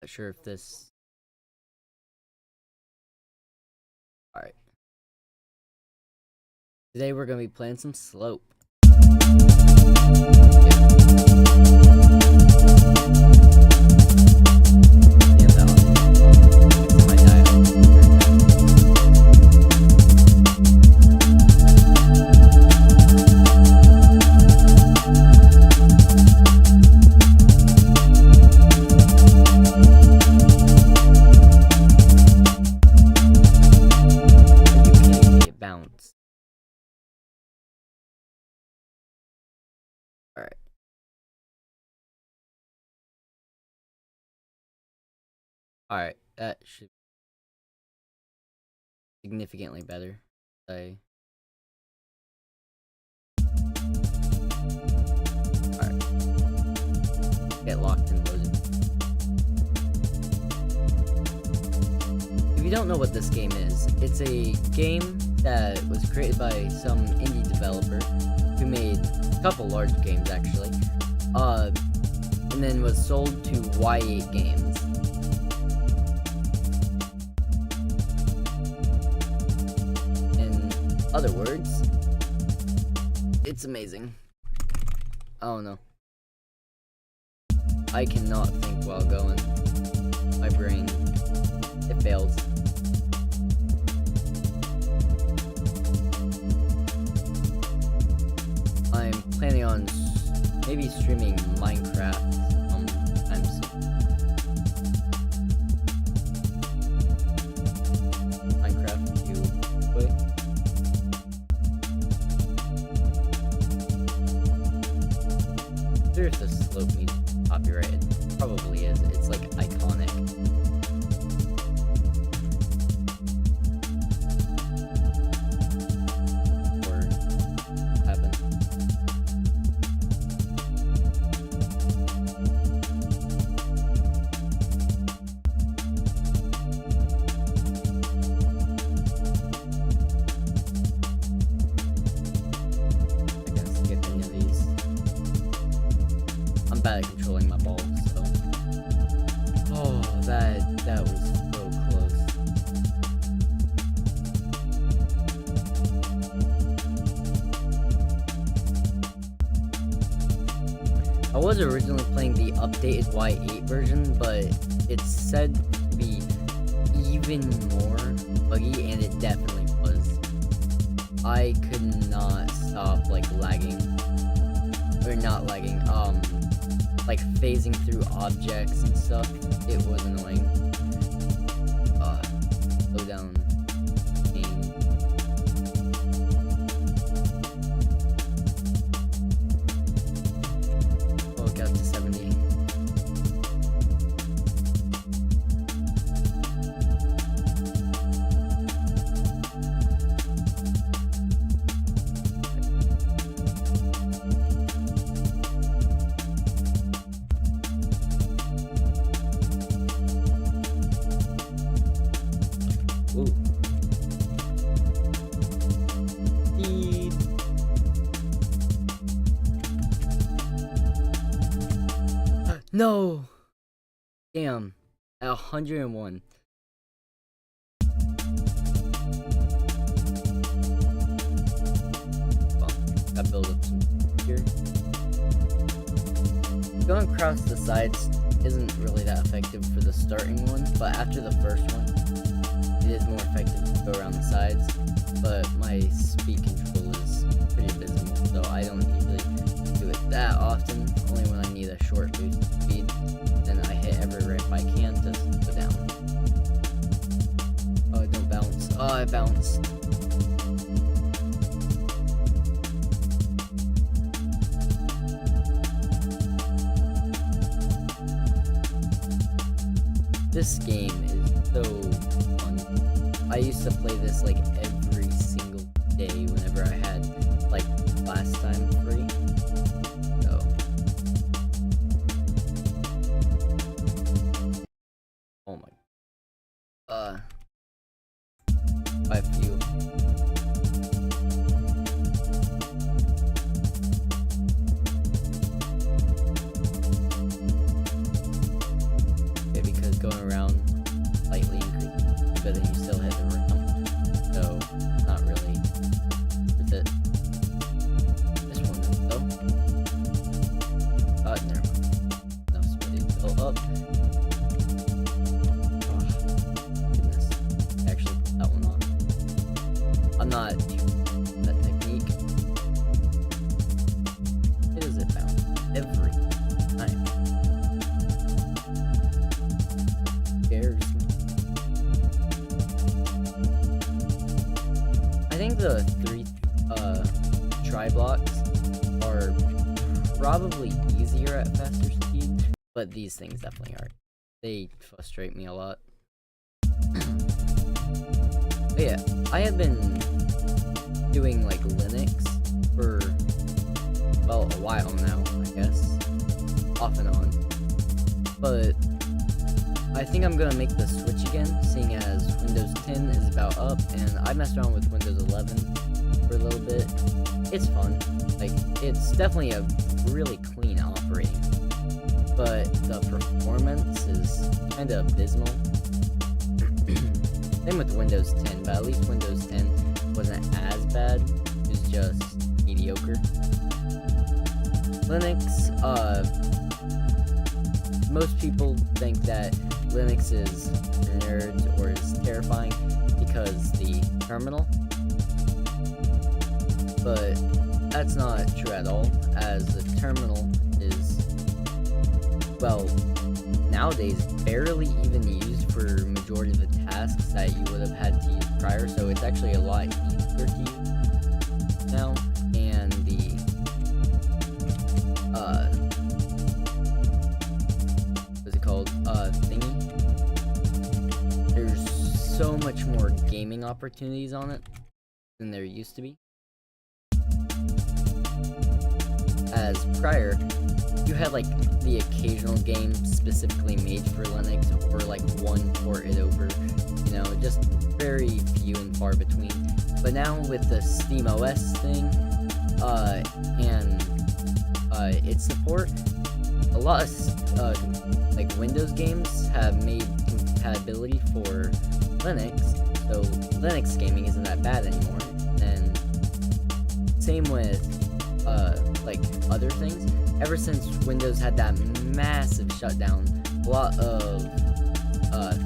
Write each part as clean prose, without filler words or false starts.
Not sure if this... Alright. Today we're going to be playing some Slope. Alright, that should be significantly better. Alright. Get locked and loaded. If you don't know what this game is, it's a game that was created by some indie developer who made a couple large games actually, and then was sold to Y8 Games. Other words, it's amazing. Oh no. I cannot think while going. My brain, it fails. I'm planning on maybe streaming Minecraft sometime soon. Minecraft, you play? There's the Slope music copyrighted. Probably is. It's like iconic. Or happened. I gotta skip any of these. I'm bad at controlling my balls, so. Oh, that was so close. I was originally playing the updated Y8 version, but it's said to be even more buggy, and it definitely was. I could not stop, like, lagging. Or not lagging, like phasing through objects and stuff. It was annoying. Slow down. Oh, it got to 70. Ooh. Speed. No! Damn. At 101. Well, gotta build up some here. Going across the sides isn't really that effective for the starting one, but after the first one, it is more effective to go around the sides, but my speed control is pretty abysmal, so I don't usually do it that often, only when I need a short boost of speed. Then I hit every ramp I can to go down. Oh, don't bounce. Oh, I bounced. This game is so fun. I used to play this like every single day whenever I had like last time free. So oh my by a few. try blocks are probably easier at faster speed, but these things definitely aren't. They frustrate me a lot. But yeah, I have been doing like Linux for, well, a while now, I guess. Off and on. But I think I'm gonna make the switch again, seeing as Windows 10 is about up, and I messed around with Windows 11 for a little bit. It's fun. Like, it's definitely a really clean operating, but the performance is kinda abysmal. Same with Windows 10, but at least Windows 10 wasn't as bad. It was just mediocre. Linux, most people think that Linux is nerds or is terrifying because the terminal, but that's not true at all, as the terminal is, well, nowadays barely even used for majority of the tasks that you would have had to use prior, so it's actually a lot easier to use now, and the what's it called, thingy, there's so much more gaming opportunities on it than there used to be. As prior, you had like the occasional game specifically made for Linux, or like one ported over, you know, just very few and far between. But now with the SteamOS thing, and its support, a lot of like Windows games have made compatibility for Linux, so Linux gaming isn't that bad anymore. And same with like other things. Ever since Windows had that massive shutdown, a lot of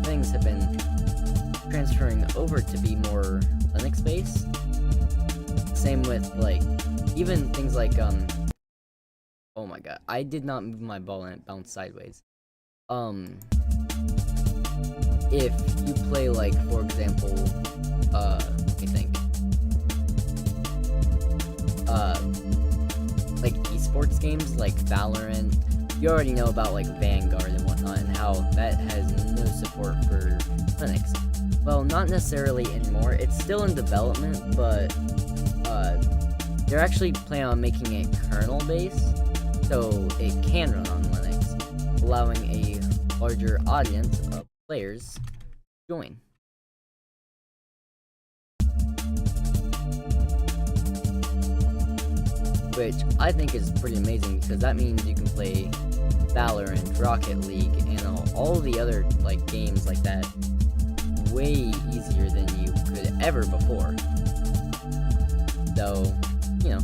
things have been transferring over to be more Linux based. Same with like even things like oh my god, I did not move my ball and it bounced sideways. If you play like, for example, let me think. Like esports games like Valorant, you already know about like Vanguard and whatnot, and how that has no support for Linux. Well, not necessarily anymore. It's still in development, but they're actually planning on making it kernel based, so it can run on Linux, allowing a larger audience of players to join. Which I think is pretty amazing, because that means you can play Valorant, Rocket League, and all the other like games like that way easier than you could ever before. So, you know,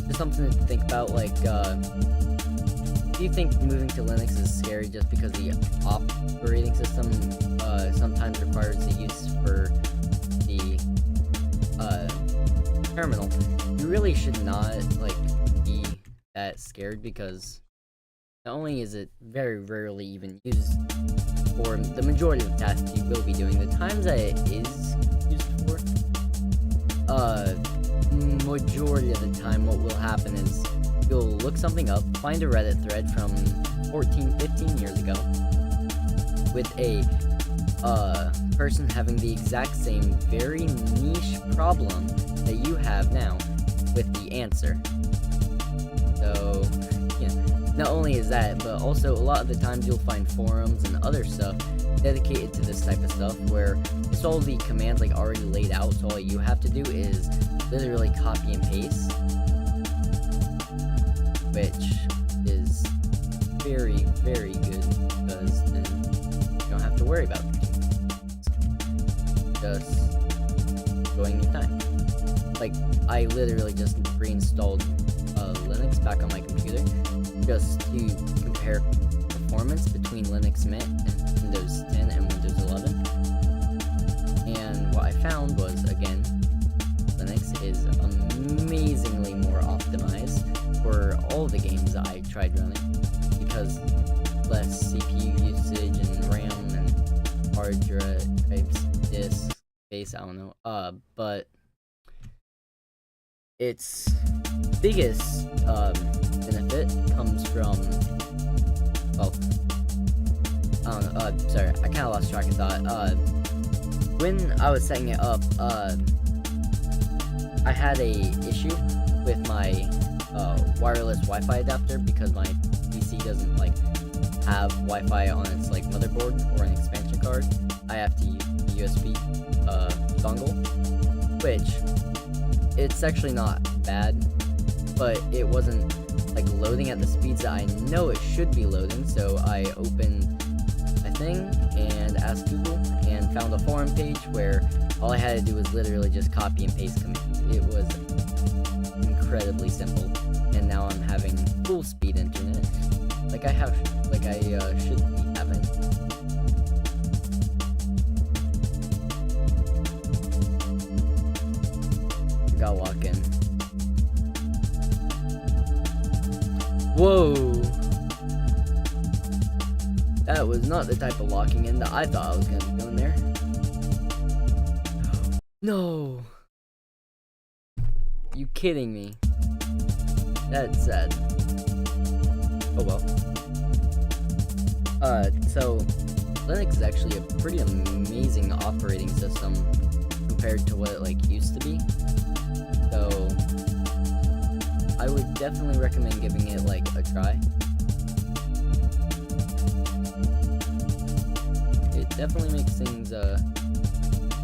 just something to think about. Like, do you think moving to Linux is scary just because the operating system sometimes requires the use for the terminal? You really should not like be that scared, because not only is it very rarely even used for the majority of the tasks you will be doing, the times that it is used for, majority of the time what will happen is you'll look something up, find a Reddit thread from 14-15 years ago with a person having the exact same very niche problem that you have now with the answer. So, yeah, not only is that, but also a lot of the times you'll find forums and other stuff dedicated to this type of stuff, where it's all the commands like already laid out, so all you have to do is literally copy and paste, which is very, very good, because then you don't have to worry about it. Just enjoying your time. Like, I literally just reinstalled Linux back on my computer just to compare performance between Linux Mint and Windows 10 and Windows 11. And what I found was, again, Linux is amazingly more optimized for all the games I tried running, because less CPU usage and RAM and hard drives, disk space, I don't know, but its biggest benefit comes from, well, I don't know, sorry, I kind of lost track of thought. When I was setting it up, I had a issue with my wireless Wi-Fi adapter because my PC doesn't like have Wi-Fi on its like motherboard or an expansion card. I have to use the USB dongle, which it's actually not bad, but it wasn't like loading at the speeds that I know it should be loading. So I opened my thing and asked Google and found a forum page where all I had to do was literally just copy and paste commands. It was incredibly simple, and now I'm having full speed internet, like I should be having. Gotta walk in. Whoa! That was not the type of locking in that I thought I was gonna be doing there. No! You kidding me? That's sad. Oh well. So Linux is actually a pretty amazing operating system compared to what it like used to be. So I would definitely recommend giving it like a try. It definitely makes things a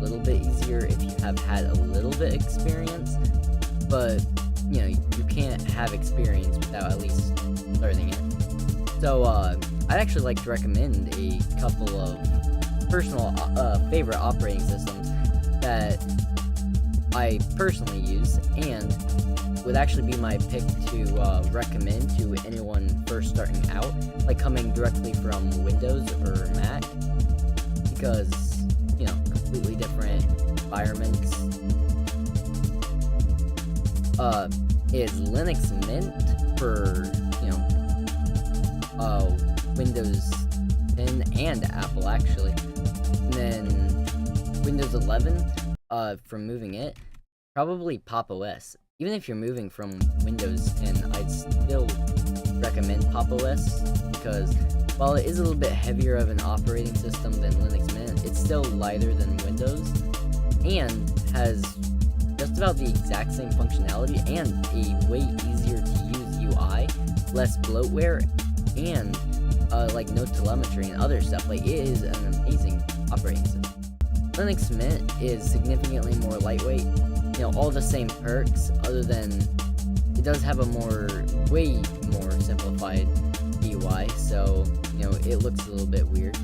little bit easier if you have had a little bit experience, but you know, you can't have experience without at least learning it. So I'd actually like to recommend a couple of personal favorite operating systems that I personally use and would actually be my pick to recommend to anyone first starting out, like coming directly from Windows or Mac, because, you know, completely different environments. Is Linux Mint for, you know, Windows 10 and Apple actually, and then Windows 11 for moving it, probably Pop! OS. Even if you're moving from Windows 10, I'd still recommend Pop! OS, because while it is a little bit heavier of an operating system than Linux Mint, it's still lighter than Windows and has just about the exact same functionality and a way easier to use UI, less bloatware, and like no telemetry and other stuff. Like, it is an amazing operating system. Linux Mint is significantly more lightweight, you know, all the same perks, other than it does have a way more simplified UI, so, you know, it looks a little bit weird.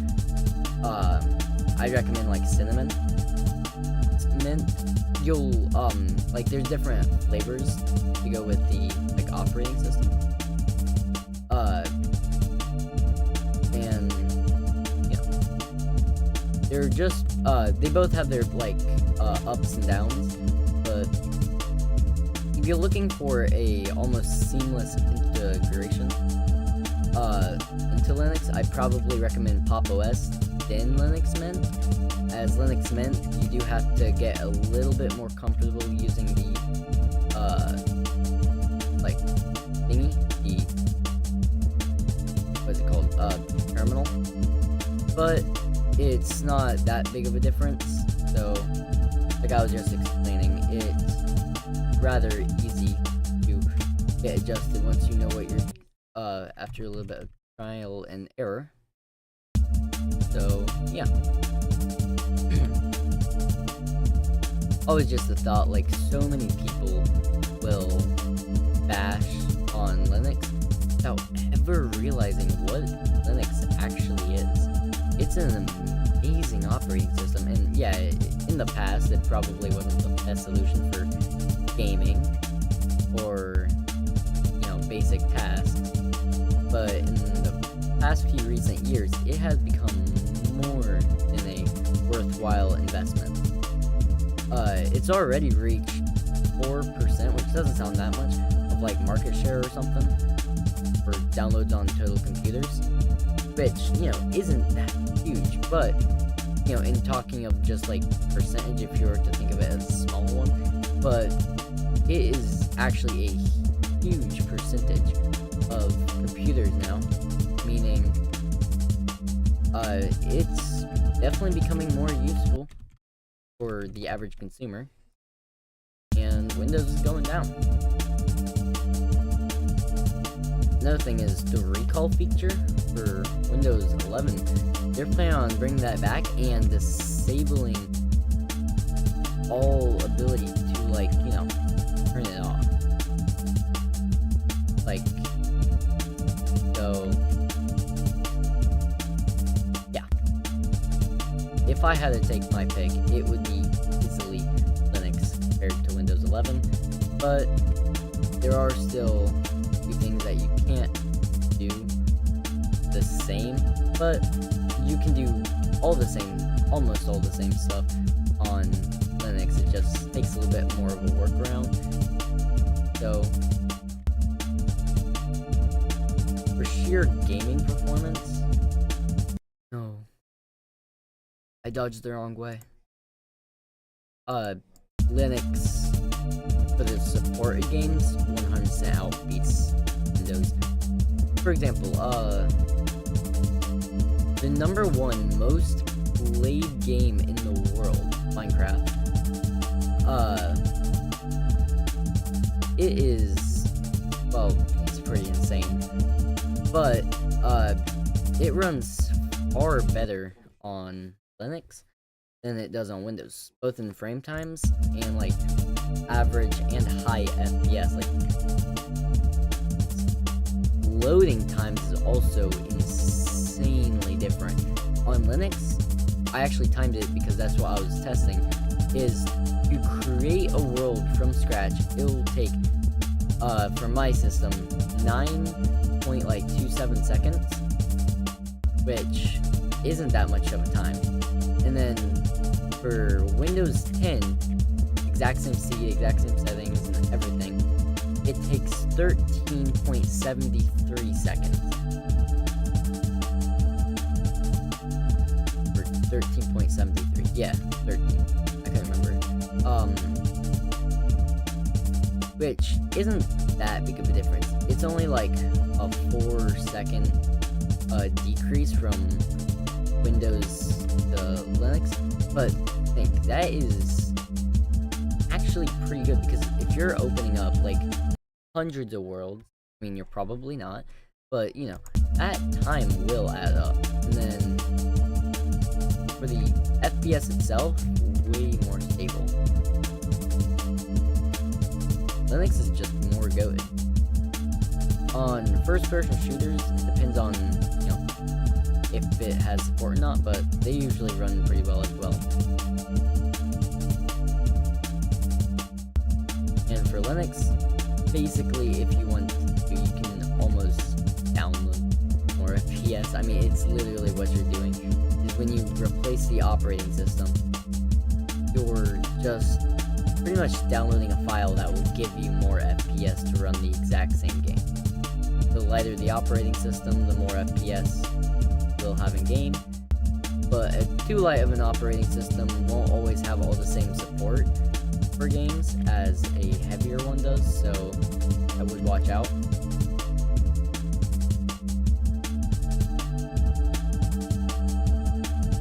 I'd recommend like Cinnamon Mint. You'll like, there's different flavors to go with the like operating system. And yeah, they're just they both have their like ups and downs, but if you're looking for a almost seamless integration into Linux, I probably recommend Pop! OS then Linux Mint. As Linux Mint, you do have to get a little bit more comfortable using the like thingy, the what's it called, terminal, but it's not that big of a difference. So like I was just explaining, it's rather easy to get adjusted once you know what you're after a little bit of trial and error. So yeah. Always just a thought, like, so many people will bash on Linux without ever realizing what Linux actually is. It's an amazing operating system, and yeah, in the past it probably wasn't the best solution for gaming or, you know, basic tasks, but in the past few recent years it has become more than a worthwhile investment. It's already reached 4%, which doesn't sound that much, of like market share or something for downloads on total computers, which, you know, isn't that huge, but, you know, in talking of just like percentage, if you were to think of it as a small one, but it is actually a huge percentage of computers now, meaning it's definitely becoming more useful for the average consumer, and Windows is going down. Another thing is the recall feature for Windows 11. They're planning on bringing that back and disabling all ability to, like, you know, turn it off. Like, so, yeah. If I had to take my pick, it would be easily Linux compared to Windows 11, but there are still a few things that you can't do the same, but you can do almost all the same stuff on Linux. It just takes a little bit more of a workaround. So, for sheer gaming performance, no, I dodged the wrong way. Linux for the supported games 100% outbeats Windows. For example, the #1 most played game in the world, Minecraft. It is, well, it's pretty insane, but it runs far better on Linux than it does on Windows, both in frame times and like average and high FPS. Like, loading times is also insanely different. On Linux, I actually timed it because that's what I was testing, is to create a world from scratch, it'll take, for my system, 9.27 seconds, which isn't that much of a time. And then for Windows 10, exact same seed, exact same settings, and everything, it takes 13.73 seconds. Or 13.73. Yeah, 13. I can't remember. Which isn't that big of a difference. It's only like a 4-second decrease from Windows to Linux, but I think that is actually pretty good, because if you're opening up like hundreds of worlds, I mean, you're probably not, but you know, that time will add up. And then for the FPS itself, way more stable. Linux is just more goated. On first-person shooters, it depends on, you know, if it has support or not, but they usually run pretty well as well. And for Linux, basically, if you want to, you can almost download more FPS. I mean, it's literally what you're doing, is when you replace the operating system, you're just pretty much downloading a file that will give you more FPS to run the exact same game. The lighter the operating system, the more FPS you'll have in game, but too light of an operating system won't always have all the same support for games as a heavier one does, so I would watch out.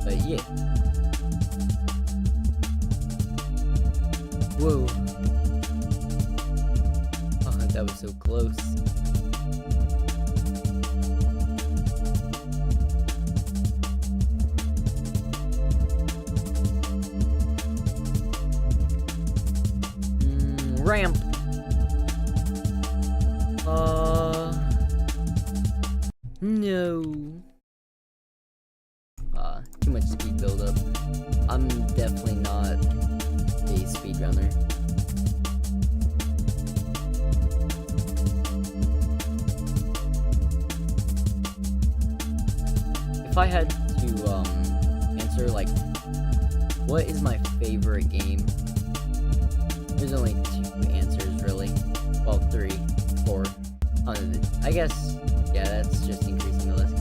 But yeah. Whoa. Oh, that was so close. Ramp. No. Too much speed buildup. I'm definitely not a speedrunner. If I had to answer like, what is my favorite game? There's only 2 answers, really. Well, 3, 4. I guess, yeah, that's just increasing the list.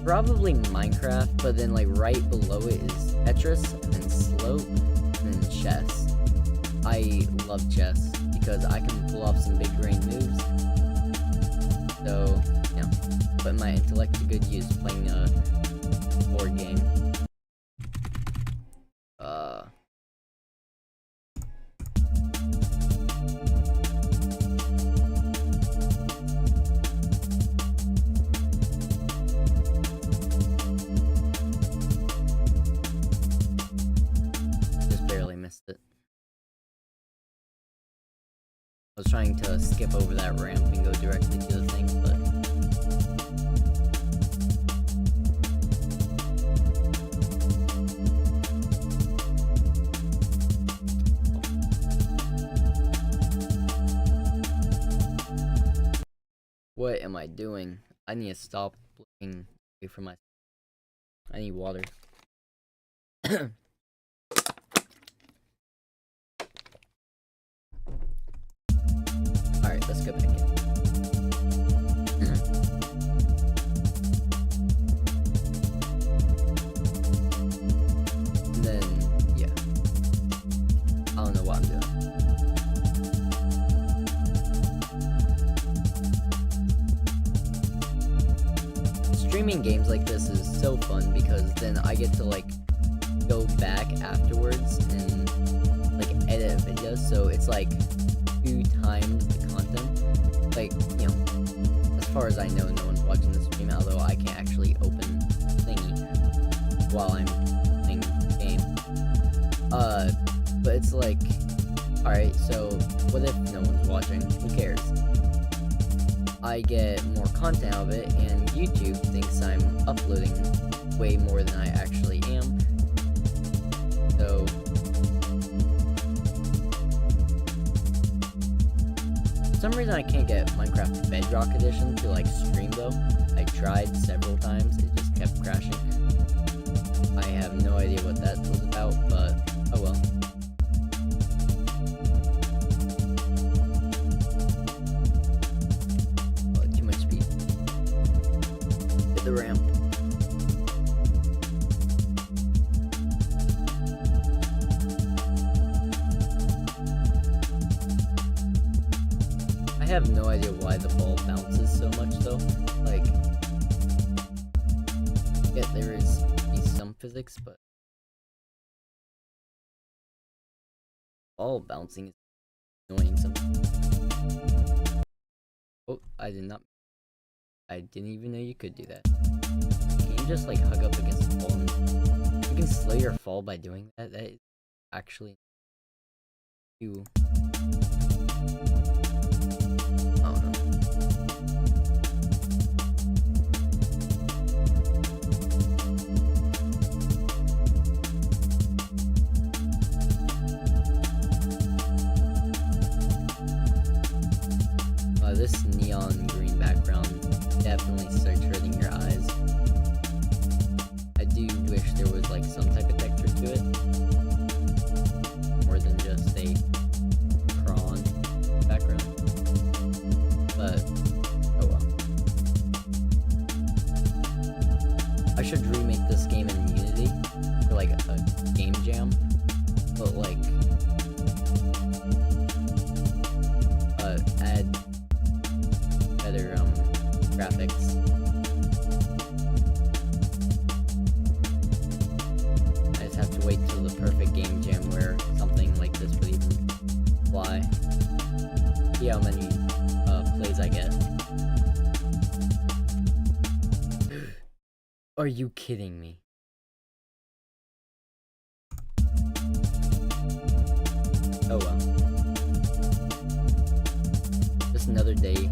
Probably Minecraft, but then like right below it is Tetris, and then Slope, and then chess. I love chess because I can pull off some big brain moves. So, you know, put my intellect to good use playing a board game. Just barely missed it. I was trying to skip over that ramp and go directly to the thing, but what am I doing? I need to stop looking away from my... I need water. Alright, let's go back in. And then, yeah. I don't know what I'm doing. Streaming games like this is so fun because then I get to like go back afterwards and like edit videos, so it's like 2 times the content. Like, you know, as far as I know, no one's watching this stream, although I can't actually open thingy while I'm playing the game. But it's like, alright, so what if no one's watching? Who cares? I get more content out of it, and YouTube thinks I'm uploading way more than I actually am. So for some reason I can't get Minecraft Bedrock Edition to like stream though. I tried several times, it just kept crashing. I have no idea what that was about, but oh well. Oh, too much speed. Hit the ramp. I have no idea why the ball bounces so much though. Like, yeah, there is some physics, but ball bouncing is annoying sometimes. Oh, I didn't even know you could do that. Can you just like hug up against the ball and you can slow your fall by doing that? That is actually you. This neon green background definitely starts hurting your eyes. I do wish there was like some type of texture to it, more than just a prawn background. But oh well. I should remake this game in Unity for like a game jam, but like add better graphics. I just have to wait till the perfect game jam where something like this would even fly. See how many plays I get. Are you kidding me? Oh well. Just another day.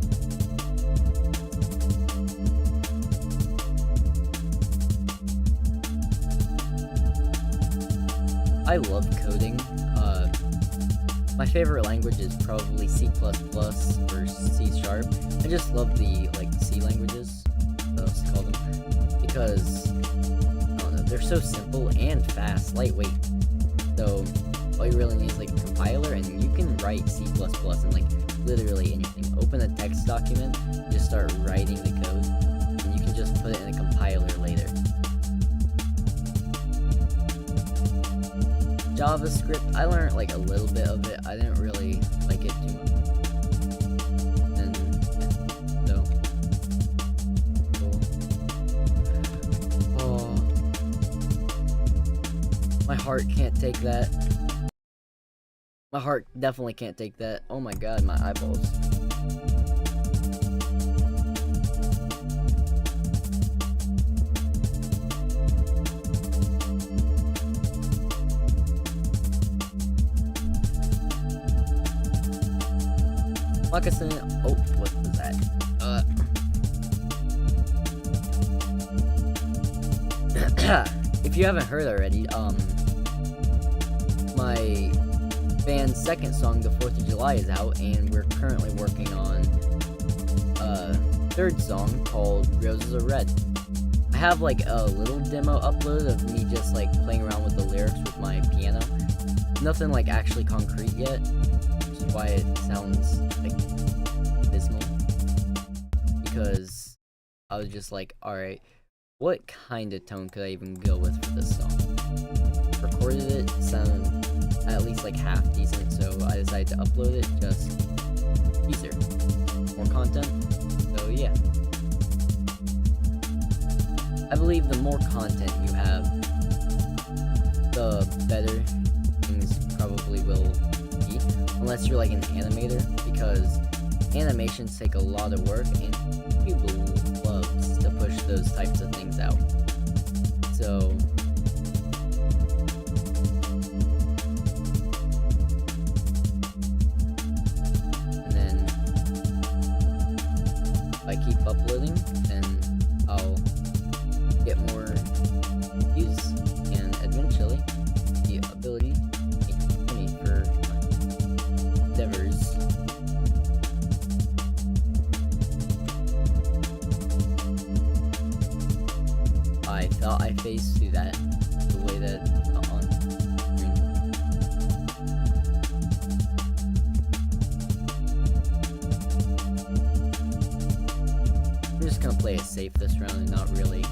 I love coding. My favorite language is probably C++ or C#. I just love the like C languages, what else to call them, because I don't know, they're so simple and fast, lightweight. So all you really need is like a compiler, and you can write C++ and like literally anything. Open a text document, just start writing the code, and you can just put it in a compiler later. JavaScript, I learned like a little bit of it. I didn't really like it too much. heart can't take that. My heart definitely can't take that. Oh my god, my eyeballs. Moccasin. Oh, what was that? If you haven't heard already, my band's second song, The 4th of July, is out, and we're currently working on a third song called Roses Are Red. I have like a little demo upload of me just like playing around with the lyrics with my piano. Nothing like actually concrete yet, which is why it sounds like dismal. Because I was just like, alright, what kind of tone could I even go with for this song? Recorded it, sounded at least like half decent, so I decided to upload it just easier. More content, so yeah. I believe the more content you have, the better things probably will be, unless you're like an animator, because animations take a lot of work and YouTube loves to push those types of things out. So and then if I keep uploading, then I'll get more views and eventually the ability to make money for my endeavors. I thought I phased through that the way that on screen. I'm just gonna play it safe this round and not really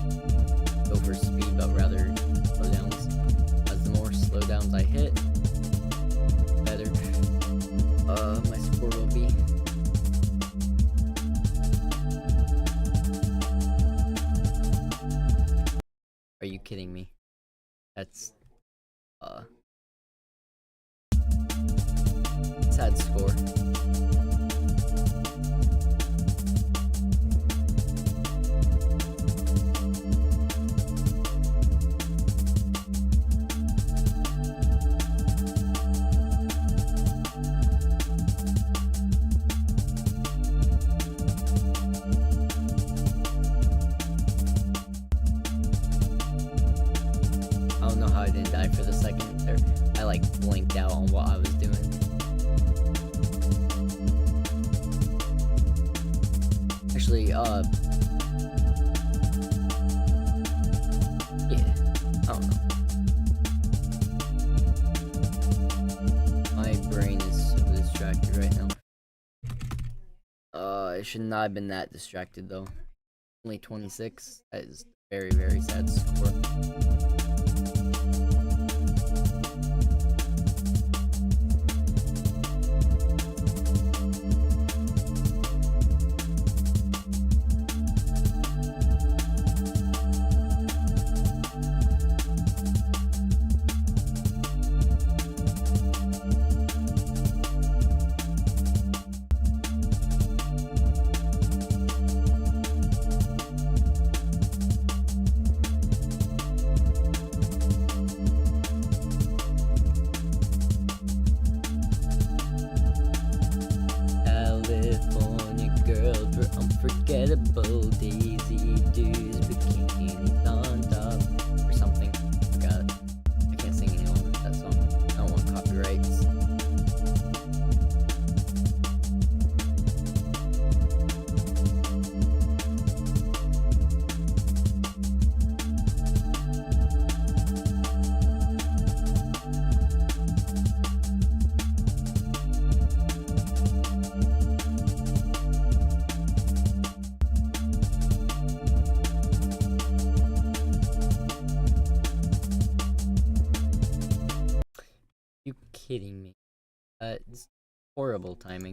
go for speed, but rather slowdowns. As the more slowdowns I hit, the better my score will be. Are you kidding me? That's sad score. I don't know how I didn't die for the second there. I like blinked out on what I was doing. Actually, yeah, I don't know. My brain is so distracted right now. I should not have been that distracted though. Only 26. That is very, very sad score. Unforgettable Daisy Dukes, bikinis on top, or something. I got it. I can't sing any longer that song. I don't want copyrights. You kidding me? It's horrible timing.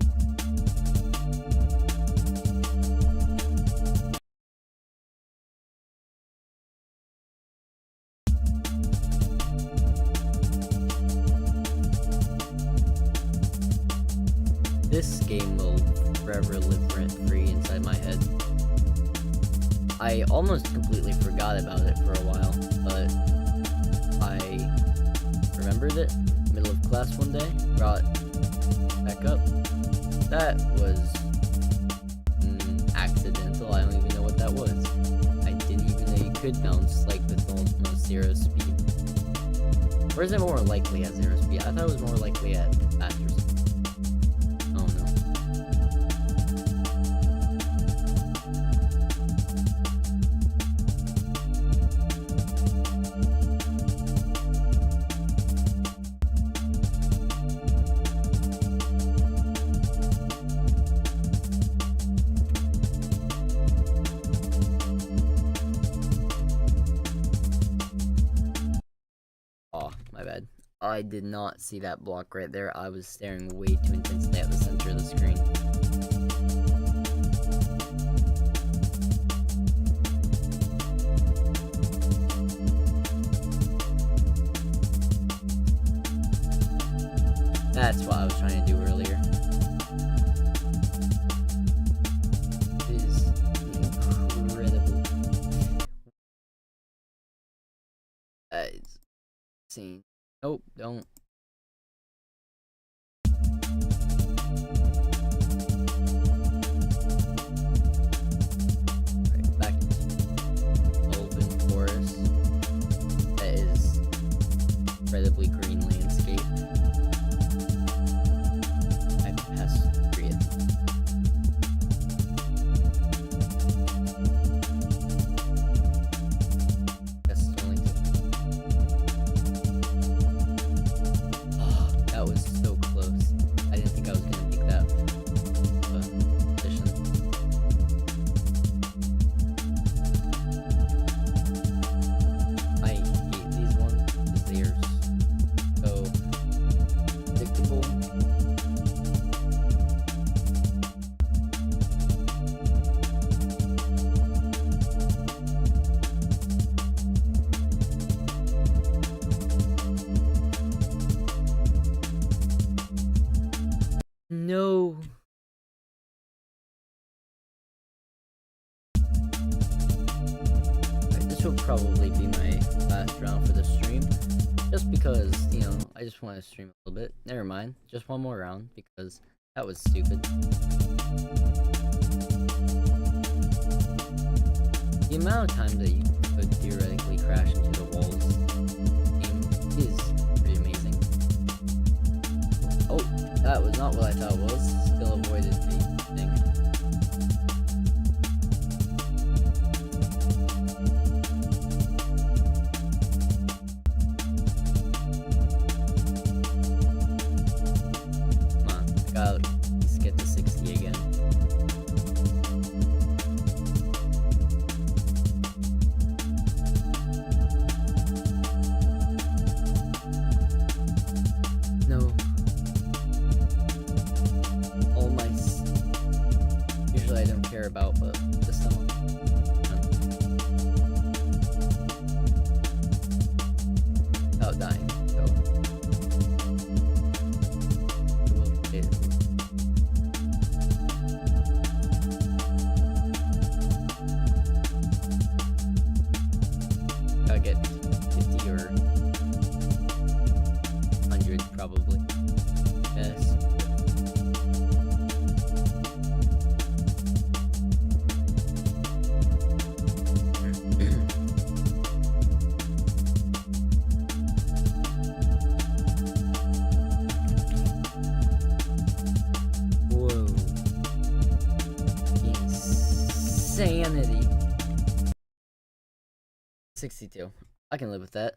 this game will forever live rent-free inside my head. I almost completely forgot about it for a while, but I remembered it middle of class one day, brought it back up. That was accidental. I don't even know what that was. I didn't even know you could bounce like with almost 0 speed. Or is it more likely at 0 speed? I thought it was more likely at faster speed. Oh no. Oh, my bad. I did not see that block right there. I was staring way too intensely at the center of the screen. That's what I was trying to do earlier. It is incredible. It's insane. Nope, don't. Right, back to Elven Forest. That is incredibly green landscape. I've passed through it. Guess it's only two. That was so close. I didn't think I was gonna make that position. I hate these ones because they are so predictable. No. Alright, this will probably be my last round for the stream. Just because, you know, I just want to stream a little bit. Never mind. Just one more round because that was stupid. The amount of time that you could theoretically crash into the walls is pretty amazing. Oh, that was not what I thought it was. Still avoided the thing. Come on, I gotta at least get to 60 again. No. Usually I don't care about, but this time without dying, so it will hit. Gotta get 50 or 100 probably. Yes. Whoa. Insanity. 62. I can live with that.